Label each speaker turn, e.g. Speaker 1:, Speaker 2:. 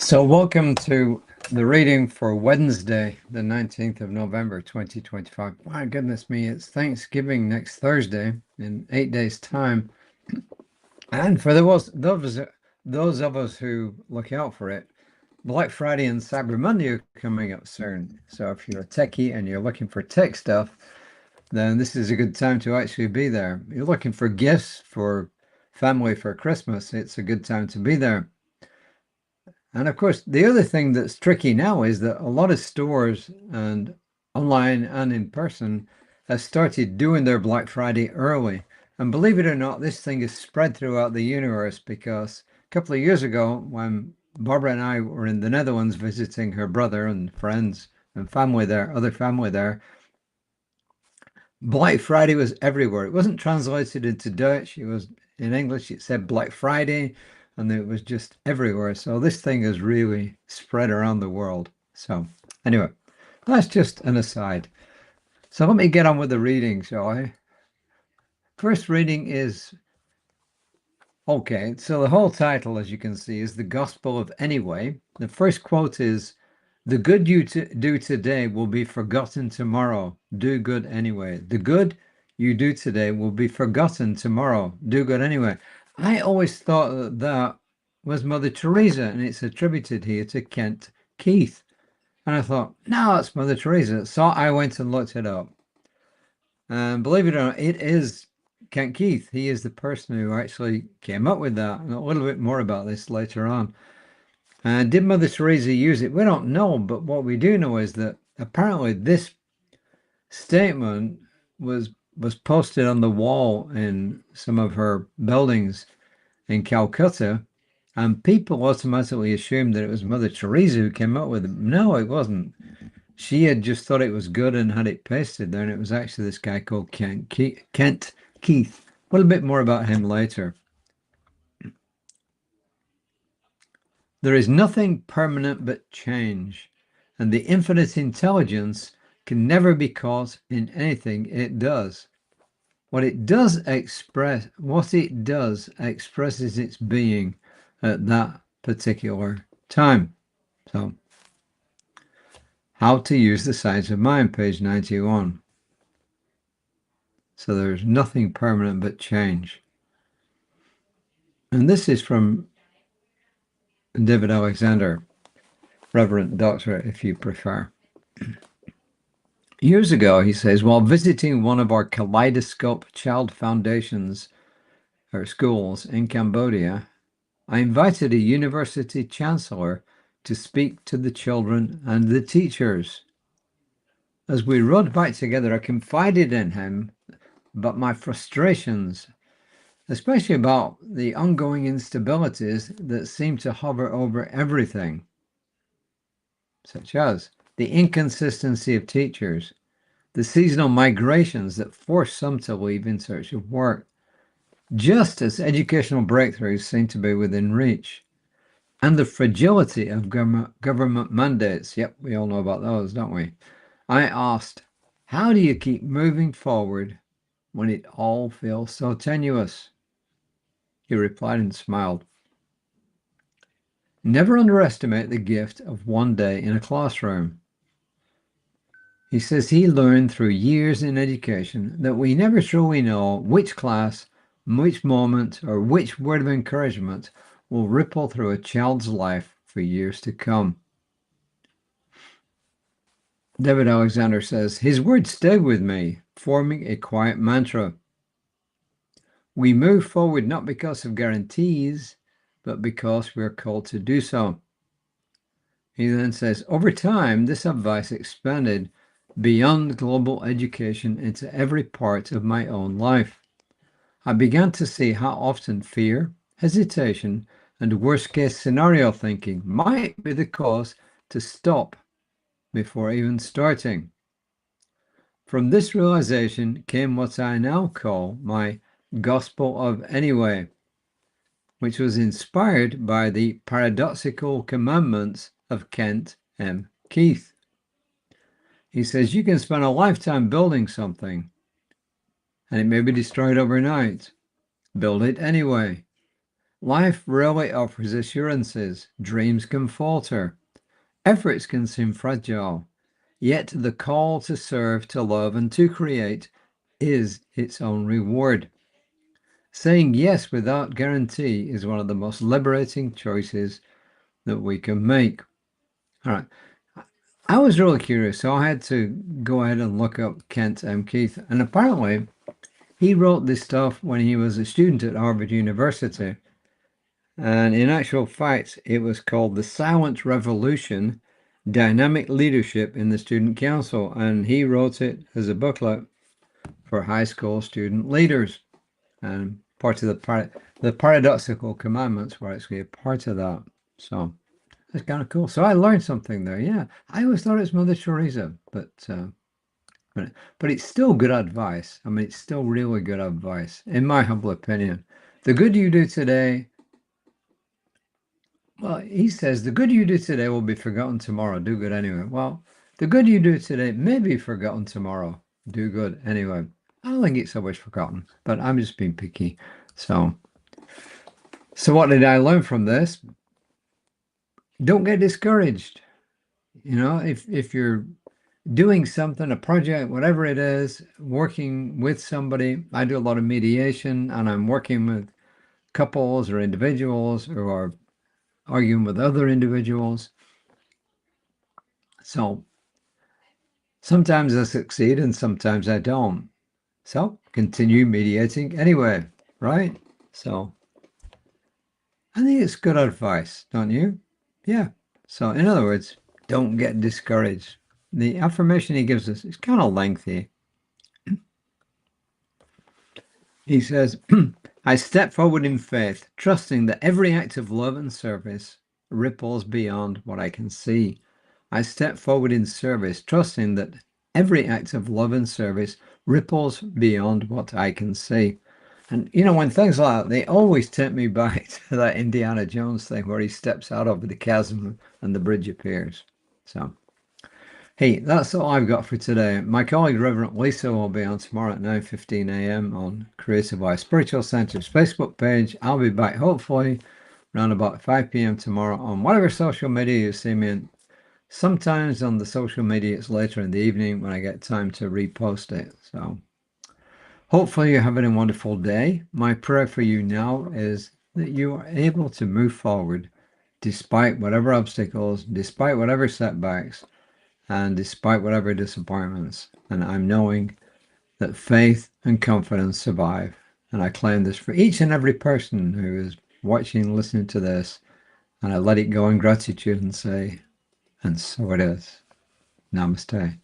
Speaker 1: So welcome to the reading for Wednesday, the 19th of November, 2025. My goodness me, it's Thanksgiving next Thursday in 8 days' time. And for those of us who look out for it, Black Friday and Cyber Monday are coming up soon. So if you're a techie and you're looking for tech stuff, then this is a good time to actually be there. You're looking for gifts for family for Christmas, it's a good time to be there. And of course, the other thing that's tricky now is that a lot of stores and online and in person have started doing their Black Friday early. And believe it or not, this thing is spread throughout the universe because a couple of years ago, when Barbara and I were in the Netherlands visiting her brother and friends and family there, other family there, Black Friday was everywhere. It wasn't translated into Dutch. It was in English. It said Black Friday, and it was just everywhere. So this thing is really spread around the world. So anyway, that's just an aside. So let me get on with the reading, shall I? First reading is, okay, so the whole title, as you can see, is The Gospel of Anyway. The first quote is, "The good you do today will be forgotten tomorrow. Do good anyway." The good you do today will be forgotten tomorrow. Do good anyway. I always thought that that was Mother Teresa, and it's attributed here to Kent Keith. And I thought, no, it's Mother Teresa. So I went and looked it up. And believe it or not, it is Kent Keith. He is the person who actually came up with that. And a little bit more about this later on. And did Mother Teresa use it? We don't know, but what we do know is that apparently this statement was posted on the wall in some of her buildings in Calcutta, and people automatically assumed that it was Mother Teresa who came up with it. No, it wasn't. She had just thought it was good and had it pasted there, and it was actually this guy called Kent Keith. A little bit more about him later. There is nothing permanent but change, and the infinite intelligence can never be caught in anything it does. What it does expresses its being at that particular time. So, how to use the science of mind, page 91. So there's nothing permanent but change. And this is from David Alexender, Reverend Doctor, if you prefer. Years ago, he says, while visiting one of our Kaleidoscope Child Foundations or schools in Cambodia, I invited a university chancellor to speak to the children and the teachers. As we rode back together, I confided in him about my frustrations, especially about the ongoing instabilities that seem to hover over everything, such as the inconsistency of teachers, the seasonal migrations that force some to leave in search of work, just as educational breakthroughs seem to be within reach, and the fragility of government mandates. Yep, we all know about those, don't we? I asked, how do you keep moving forward when it all feels so tenuous? He replied and smiled. Never underestimate the gift of one day in a classroom. He says he learned through years in education that we never truly know which class, which moment, or which word of encouragement will ripple through a child's life for years to come. David Alexender says, his words stayed with me, forming a quiet mantra. We move forward not because of guarantees, but because we are called to do so. He then says, over time, this advice expanded beyond global education into every part of my own life. I began to see how often fear, hesitation, and worst-case scenario thinking might be the cause to stop before even starting. From this realization came what I now call my Gospel of Anyway, which was inspired by the paradoxical commandments of Kent M. Keith. He says, you can spend a lifetime building something, and it may be destroyed overnight. Build it anyway. Life rarely offers assurances. Dreams can falter. Efforts can seem fragile. Yet the call to serve, to love, and to create is its own reward. Saying yes without guarantee is one of the most liberating choices that we can make. All right. I was really curious, so I had to go ahead and look up Kent M. Keith, and apparently he wrote this stuff when he was a student at Harvard University. And in actual fact, it was called The Silent Revolution, Dynamic Leadership in the Student Council. And he wrote it as a booklet for high school student leaders. And part of the paradoxical commandments were actually a part of that. So that's kind of cool. So I learned something there. Yeah, I always thought it was Mother Teresa, but it's still good advice. I mean, it's still really good advice, in my humble opinion. The good you do today, well, he says, the good you do today will be forgotten tomorrow. Do good anyway. Well, the good you do today may be forgotten tomorrow. Do good anyway. I don't think it's always forgotten, but I'm just being picky. So what did I learn from this? Don't get discouraged. You know, if you're doing something, a project, whatever it is, working with somebody, I do a lot of mediation, and I'm working with couples or individuals who are arguing with other individuals. So sometimes I succeed and sometimes I don't. So continue mediating anyway, right? So I think it's good advice, don't you? Yeah. So in other words, don't get discouraged. The affirmation he gives us is kind of lengthy. He says, I step forward in faith, trusting that every act of love and service ripples beyond what I can see. I step forward in service, trusting that every act of love and service ripples beyond what I can see. And, you know, when things like that, they always take me back to that Indiana Jones thing where he steps out over the chasm and the bridge appears. So, hey, that's all I've got for today. My colleague, Reverend Lisa, will be on tomorrow at 9:15 a.m. on Creative Life Spiritual Center's Facebook page. I'll be back, hopefully, around about 5 p.m. tomorrow on whatever social media you see me in. Sometimes on the social media, it's later in the evening when I get time to repost it. So hopefully you're having a wonderful day. My prayer for you now is that you are able to move forward despite whatever obstacles, despite whatever setbacks, and despite whatever disappointments. And I'm knowing that faith and confidence survive. And I claim this for each and every person who is watching and listening to this. And I let it go in gratitude and say, and so it is. Namaste.